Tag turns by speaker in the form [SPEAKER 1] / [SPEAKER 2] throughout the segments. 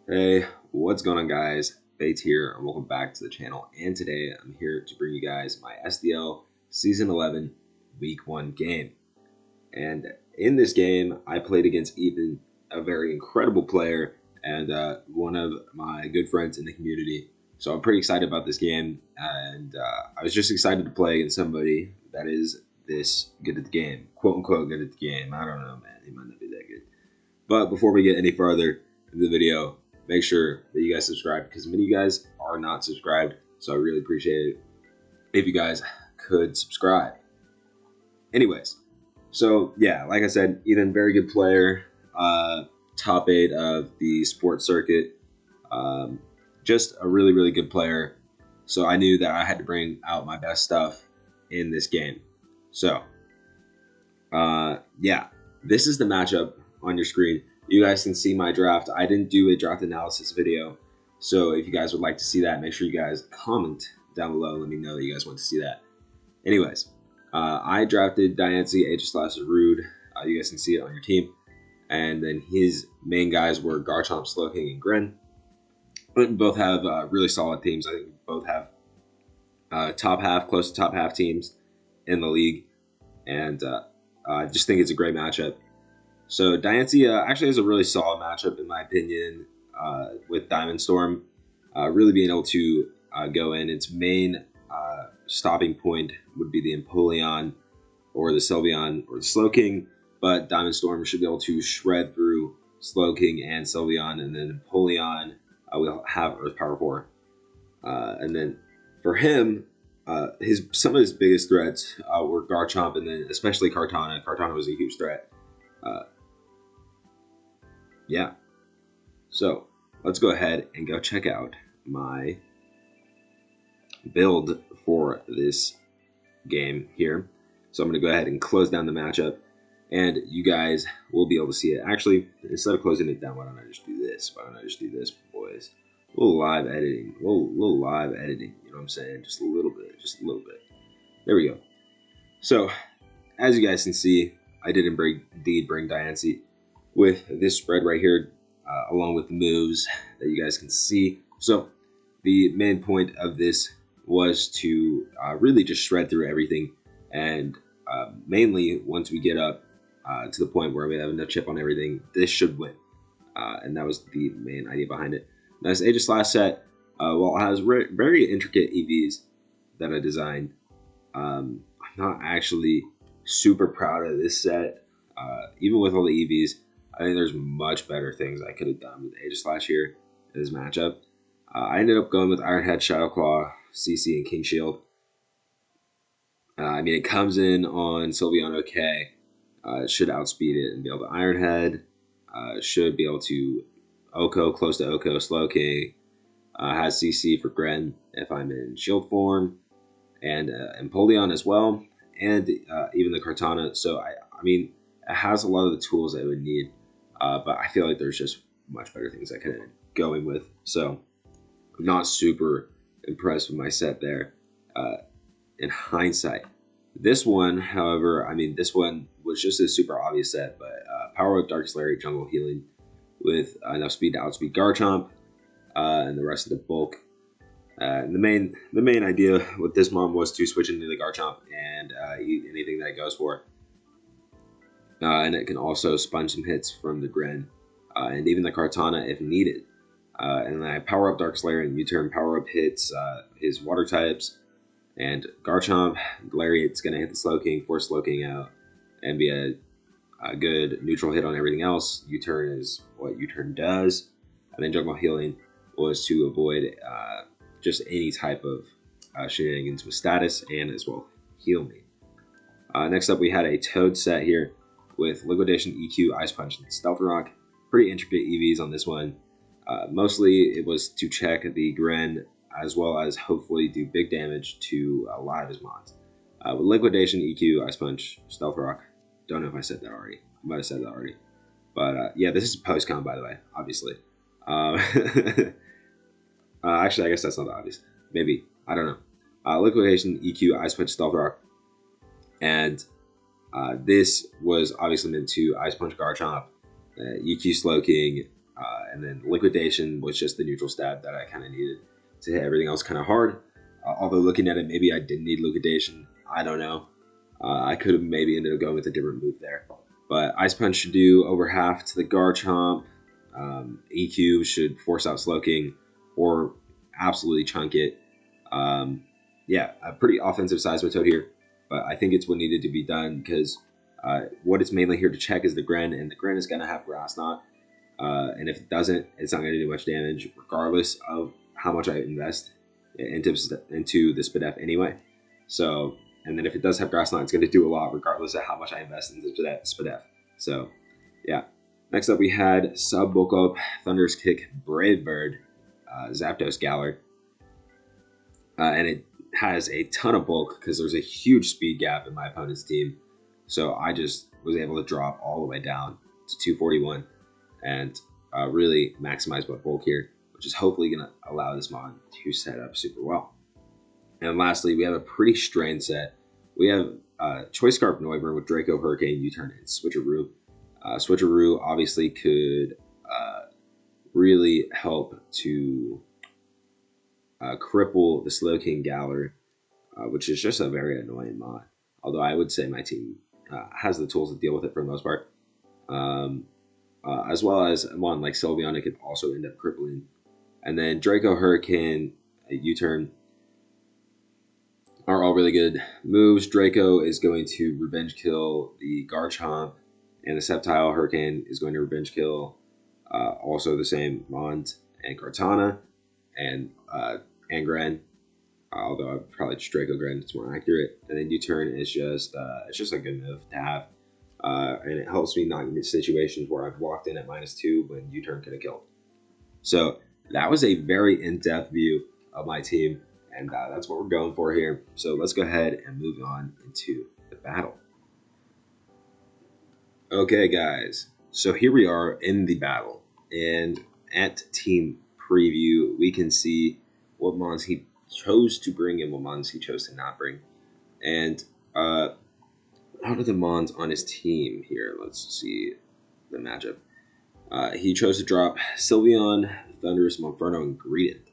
[SPEAKER 1] Hey, what's going on, guys? Bates here, and welcome back to the channel. And today I'm here to bring you guys my SDL Season 11 Week 1 game. And in this game, I played against Ethan, a very incredible player and one of my good friends in the community. So I'm pretty excited about this game, and I was just excited to play against somebody that is this good at the game, quote unquote good at the game. I don't know, man. He might not be that good. But before we get any further in the video, make sure that you guys subscribe because many of you guys are not subscribed. So I really appreciate it if you guys could subscribe. Anyways, so yeah, like I said, Ethan, very good player, top 8 of the sports circuit, just a really, really good player. So I knew that I had to bring out my best stuff in this game. So, yeah, this is the matchup on your screen. You guys can see my draft. I didn't do a draft analysis video, so if you guys would like to see that, make sure you guys comment down below. Let me know that you guys want to see that. Anyways, I drafted Diancie, Aegislash, Rude. You guys can see it on your team. And then his main guys were Garchomp, Slowking, and Gren. But both have really solid teams. I think both have top half, close to top half teams in the league. And I just think it's a great matchup. So Diancie actually has a really solid matchup in my opinion with Diamond Storm. Really being able to go in. Its main stopping point would be the Empoleon or the Sylveon or the Slowking, but Diamond Storm should be able to shred through Slowking and Sylveon, and then Empoleon will have Earth Power 4. And then for him, some of his biggest threats were Garchomp and then especially Kartana. Kartana was a huge threat. Yeah, so let's go ahead and go check out my build for this game here. So I'm going to go ahead and close down the matchup, and you guys will be able to see it. Actually, instead of closing it down, why don't I just do this? Why don't I just do this, boys? A little live editing, a little live editing, you know what I'm saying? Just a little bit, just a little bit. There we go. So, as you guys can see, I did indeed bring Diancie with this spread right here, along with the moves that you guys can see. So the main point of this was to really just shred through everything, and mainly once we get up to the point where we have enough chip on everything, this should win. And that was the main idea behind it. Now, this Aegislash set, while it has very intricate EVs that I designed, I'm not actually super proud of this set. Even with all the EVs, I think there's much better things I could have done with Aegislash here in this matchup. I ended up going with Iron Head, Shadow Claw, CC, and King Shield. I mean, it comes in on Sylveon okay. It should outspeed it and be able to Iron Head. Should be able to Oko, close to Oko, Slowking. Has CC for Gren if I'm in Shield form. And Empoleon as well. And even the Kartana. So, I mean, it has a lot of the tools that it would need. But I feel like there's just much better things I could end going with. So I'm not super impressed with my set there in hindsight. This one, however, I mean, this one was just a super obvious set, but Power Up, Dark Slayer, Jungle Healing with enough speed to outspeed Garchomp and the rest of the bulk. And the main idea with this mon was to switch into the Garchomp and eat anything that it goes for. And it can also sponge some hits from the Gren and even the Kartana if needed. And then I power up Dark Slayer and U-turn power up hits his water types. And Garchomp, Galarian's going to hit the Slowking, force Slowking out, and be a good neutral hit on everything else. U-turn is what U-turn does. And then Jungle Healing was to avoid just any type of shenanigans with status and as well heal me. Next up, we had a Toad set here with Liquidation, EQ, Ice Punch, and Stealth Rock. Pretty intricate EVs on this one. Mostly it was to check the Gren as well as hopefully do big damage to a lot of his mons. With Liquidation, EQ, Ice Punch, Stealth Rock. Don't know if I said that already. I might have said that already. But yeah, this is post-con, by the way, obviously. Actually, I guess that's not obvious. Maybe. I don't know. Liquidation, EQ, Ice Punch, Stealth Rock. And this was obviously meant to Ice Punch Garchomp, EQ Slowking, And then Liquidation was just the neutral stat that I kind of needed to hit everything else kind of hard. Although looking at it, maybe I didn't need Liquidation. I don't know. I could have maybe ended up going with a different move there. But Ice Punch should do over half to the Garchomp. EQ should force out Slowking or absolutely chunk it. Yeah, a pretty offensive Seismitoad here. But I think it's what needed to be done because what it's mainly here to check is the Gren. And the Gren is going to have Grass Knot. And if it doesn't, it's not going to do much damage regardless of how much I invest into the Spadef anyway. So, and then if it does have Grass Knot, it's going to do a lot regardless of how much I invest into Spadef. So, yeah. Next up, we had Sub Bulk Up, Thunderous Kick, Brave Bird, Zapdos Galar. And it has a ton of bulk because there's a huge speed gap in my opponent's team. So I just was able to drop all the way down to 241 and really maximize my bulk here, which is hopefully going to allow this mon to set up super well. And lastly, we have a pretty strange set. We have Choice Scarf Noivern with Draco, Hurricane, U-Turn, and Switcheroo. Switcheroo obviously could really help to cripple the Slowking Galar, which is just a very annoying mod. Although I would say my team has the tools to deal with it for the most part. As well as one like Sylveon, it could also end up crippling. And then Draco, Hurricane, U-Turn are all really good moves. Draco is going to revenge kill the Garchomp, and the Sceptile. Hurricane is going to revenge kill also the same Mont and Kartana and Gren. Although I'd probably just Draco Gren, it's more accurate. And then U-Turn is just it's just a good move to have. And it helps me not get situations where I've walked in at -2 when U-Turn could have killed. So that was a very in-depth view of my team, and that's what we're going for here. So let's go ahead and move on into the battle. Okay, guys. So here we are in the battle, and at team preview, we can see what mons he chose to bring and what mons he chose to not bring. And out of the mons on his team here, let's see the matchup. He chose to drop Sylveon, Thundurus, Monferno, and Greedent,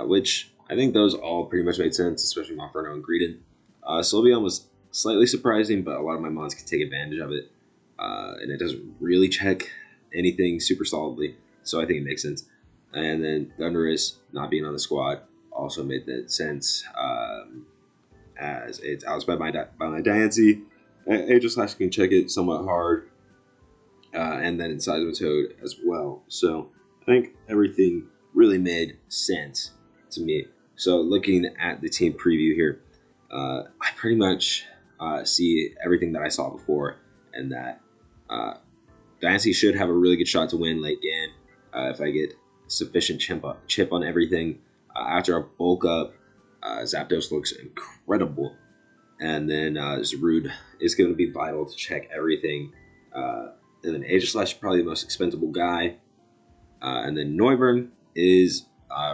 [SPEAKER 1] which I think those all pretty much made sense, especially Monferno and Greedent. Sylveon was slightly surprising, but a lot of my mons can take advantage of it, and it doesn't really check anything super solidly, so I think it makes sense. And then Thundurus not being on the squad also made that sense, as it's outside by my Diancie. Aegislash can check it somewhat hard, and then it's Seismitoad as well. So I think everything really made sense to me. So looking at the team preview here, I pretty much see everything that I saw before, and that Diancie should have a really good shot to win late game if I get sufficient chip on everything. After a bulk up, Zapdos looks incredible, and then Zarude is going to be vital to check everything. And then Aegislash is probably the most expendable guy, and then Noivern is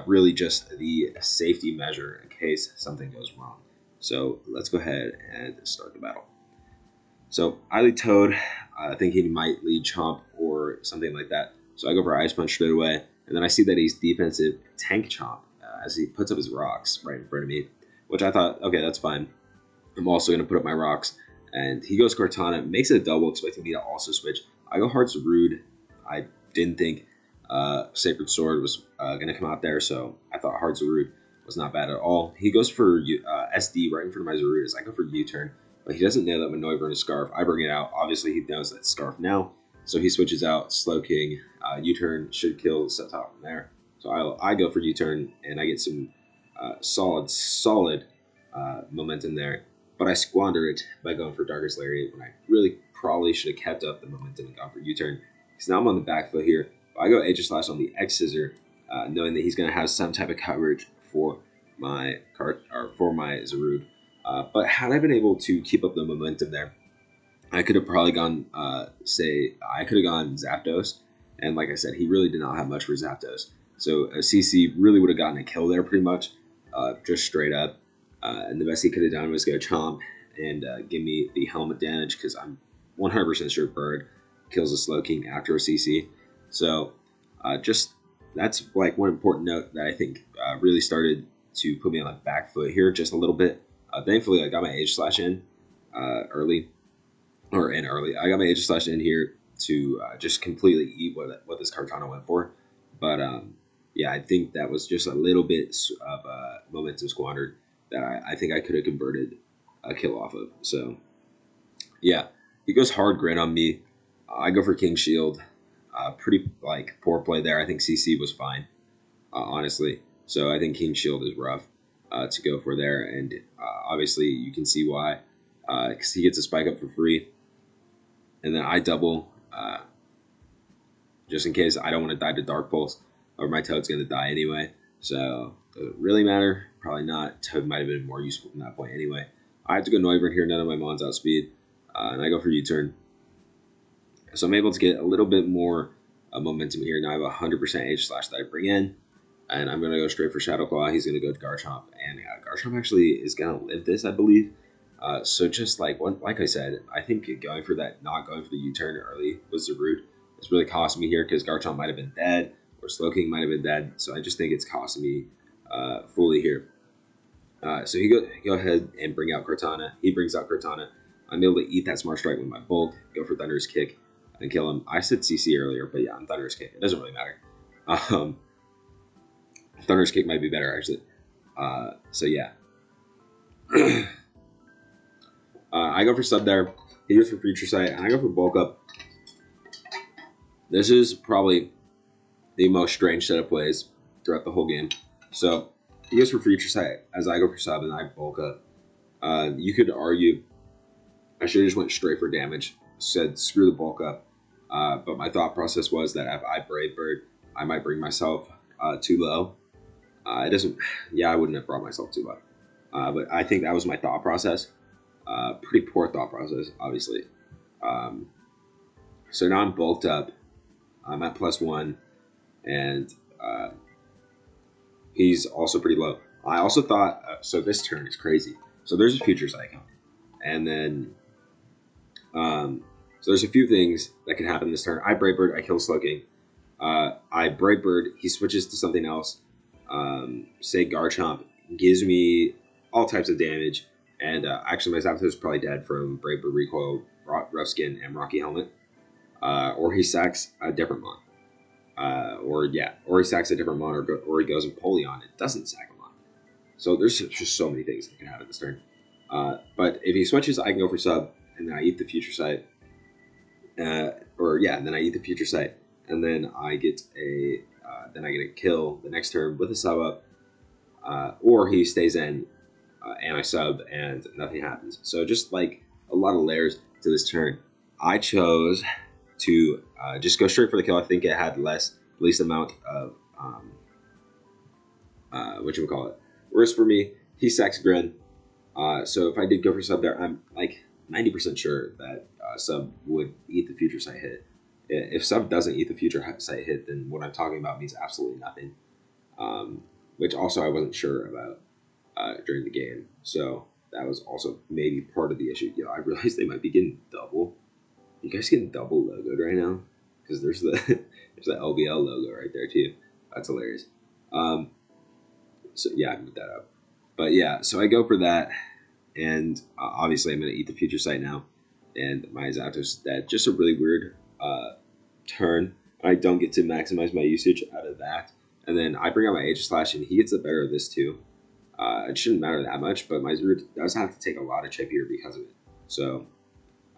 [SPEAKER 1] really just the safety measure in case something goes wrong. So let's go ahead and start the battle. So I lead Toad, thinking he might lead Chomp or something like that. So I go for Ice Punch straight away, and then I see that he's defensive Tank Chomp as he puts up his rocks right in front of me, which I thought, okay, that's fine. I'm also going to put up my rocks, and he goes Cortana, makes it a double, expecting me to also switch. I go Hard Zarude. I didn't think Sacred Sword was going to come out there, so I thought Hard Zarude was not bad at all. He goes for SD right in front of my Zarude as I go for U-Turn, but he doesn't know that my Noivern is Scarf. I bring it out. Obviously, he knows that Scarf now, so he switches out Slowking. U-Turn should kill Sceptile from there. So I go for U-Turn, and I get some solid momentum there. But I squander it by going for Darkest Lariat when I really probably should have kept up the momentum and gone for U-Turn. Because now I'm on the back foot here. I go Aegislash on the X Scissor, knowing that he's going to have some type of coverage for my Zarude. But had I been able to keep up the momentum there, I could have probably gone, Zapdos. And like I said, he really did not have much for Zapdos. So a CC really would have gotten a kill there pretty much, just straight up. And the best he could have done was go Chomp and give me the helmet damage, because I'm 100% sure Bird kills a Slowking after a CC. So Just that's like one important note that I think really started to put me on the back foot here just a little bit. Thankfully, I got my Age Slash in early, or in early. I got my Age Slash in here to just completely eat what this Kartana went for. But yeah, I think that was just a little bit of momentum squandered that I think I could have converted a kill off of. So yeah, he goes hard grin on me. I go for King Shield. Pretty like poor play there. I think CC was fine, honestly. So I think King Shield is rough to go for there, and obviously you can see why, because he gets a spike up for free, and then I double just in case I don't want to die to Dark Pulse, or my Toad's going to die anyway. So does it really matter? Probably not. Toad might have been more useful from that point anyway. I have to go Noivern here. None of my Mons outspeed, and I go for U-turn. So I'm able to get a little bit more momentum here. Now I have a 100% Age Slash that I bring in. And I'm going to go straight for Shadow Claw. He's going to go to Garchomp. And Garchomp actually is going to live this, I believe. So just like I said, I think going for that, not going for the U-turn early was the route. It's really costing me here because Garchomp might have been dead or Slowking might have been dead. So I just think it's costing me fully here. So he go ahead and bring out Kartana. He brings out Kartana. I'm able to eat that Smart Strike with my Bulk, go for Thunderous Kick, and kill him. I said CC earlier, but yeah, I'm Thunderous Kick. It doesn't really matter. Thunderous Kick might be better, actually. So yeah. I go for sub there. He goes for Future Sight, and I go for Bulk Up. This is probably the most strange set of plays throughout the whole game. So he goes for Future Sight as I go for sub, and I Bulk Up. You could argue I should have just went straight for damage. Said screw the Bulk Up. But my thought process was that if I Brave Bird, I might bring myself too low. It doesn't. Yeah, I wouldn't have brought myself too low. But I think that was my thought process. Pretty poor thought process, obviously. So now I'm bulked up. I'm at +1, and he's also pretty low. I also thought so. This turn is crazy. So there's a Future Sight, and then so there's a few things that can happen this turn. I Brave Bird. I kill Slowking. I Brave Bird. He switches to something else. Say Garchomp gives me all types of damage, and actually my Zapdos is probably dead from Brave Bird Recoil, Rough Skin, and Rocky Helmet. Or he sacks a different mon. Or he sacks a different mon, or he goes Empoleon. It doesn't sack a mon. So there's just so many things that can happen this turn. But if he switches, I can go for sub, and then I eat the Future Sight. And then I eat the Future Sight, and then I get a kill the next turn with a sub up, or he stays in, and I sub, and nothing happens. So just like a lot of layers to this turn, I chose to just go straight for the kill. I think it had least amount of Whereas for me, he sacks Grin. So if I did go for sub there, I'm like 90% sure that sub would eat the Future Sight hit. If sub doesn't eat the Future Sight hit, then what I'm talking about means absolutely nothing. Which also I wasn't sure about during the game. So that was also maybe part of the issue. I realized they might be getting double. You guys getting double logoed right now? Because there's the LBL logo right there too. That's hilarious. So yeah, I moved that up. But yeah, so I go for that, and obviously I'm going to eat the Future Sight now, and my Zapdos is dead. Just a really weird turn. I don't get to maximize my usage out of that. And then I bring out my Age Slash, and he gets the better of this too. It shouldn't matter that much, but my Zuru does have to take a lot of chip here because of it. So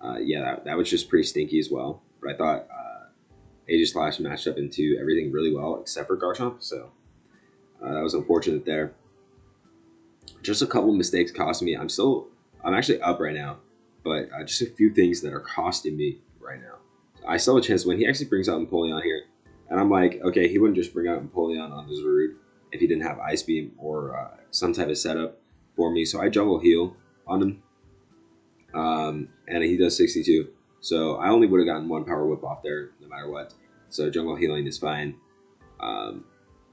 [SPEAKER 1] that was just pretty stinky as well. But I thought Age Slash matched up into everything really well except for Garchomp. So that was unfortunate there. Just a couple mistakes cost me. I'm actually up right now, but just a few things that are costing me right now. I still have a chance to win. He actually brings out Empoleon here, and I'm like, okay, he wouldn't just bring out Empoleon on this route if he didn't have Ice Beam or some type of setup for me. So I Jungle Heal on him, and he does 62. So I only would have gotten one Power Whip off there no matter what. So Jungle Healing is fine. And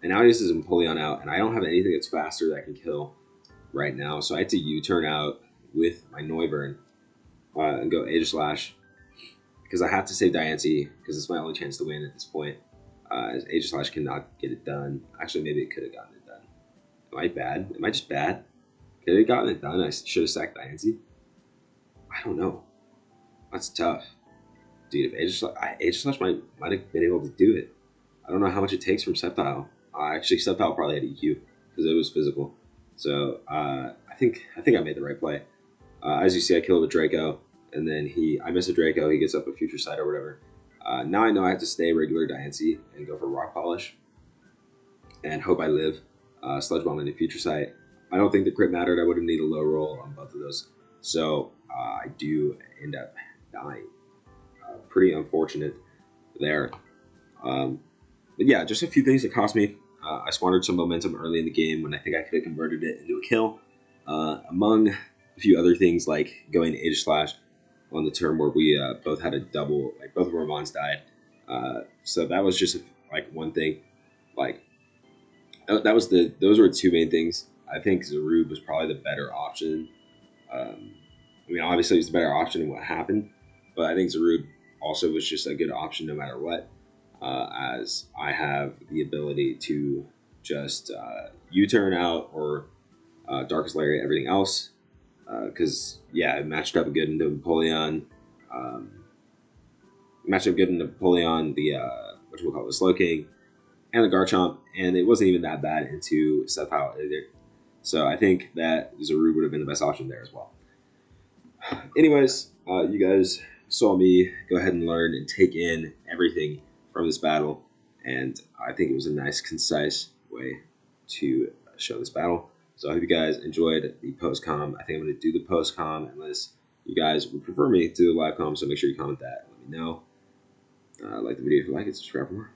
[SPEAKER 1] now he uses Empoleon out, and I don't have anything that's faster that can kill right now. So I had to U-turn out with my Noivern and go Age Slash because I have to save Diancie because it's my only chance to win at this point. As Aegis Slash cannot get it done. Actually, maybe it could have gotten it done. Am I bad? Am I just bad? Could it have gotten it done? I should have sacked Diancie. I don't know. That's tough. Dude, if Aegis Slash might have been able to do it. I don't know how much it takes from Sceptile. Actually, Sceptile probably had EQ because it was physical. So I think I made the right play. As you see, I killed a Draco, and then I miss a Draco. He gets up a Future Sight or whatever. Now I know I have to stay regular Diancie and go for Rock Polish and hope I live. Sludge Bomb into Future Sight. I don't think the crit mattered. I would have needed a low roll on both of those. So I do end up dying. Pretty unfortunate there. But yeah, just a few things that cost me. I squandered some momentum early in the game when I think I could have converted it into a kill. Among a few other things like going to Aegis Slash on the turn where we both had a double, like both of our Mons died. So that was just like one thing. Like those were two main things. I think Zarude was probably the better option. I mean, obviously, it was the better option in what happened, but I think Zarude also was just a good option no matter what, as I have the ability to just U-turn out or Darkest Lariat everything else. Because, yeah, it matched up good into Napoleon. The the Slowking, and the Garchomp, and it wasn't even that bad into Sceptile either. So I think that Zarude would have been the best option there as well. Anyways, you guys saw me go ahead and learn and take in everything from this battle, and I think it was a nice, concise way to show this battle. So I hope you guys enjoyed the post-com. I think I'm going to do the post-com unless you guys would prefer me to do the live com, so make sure you comment that and let me know. Like the video if you like it, subscribe for more.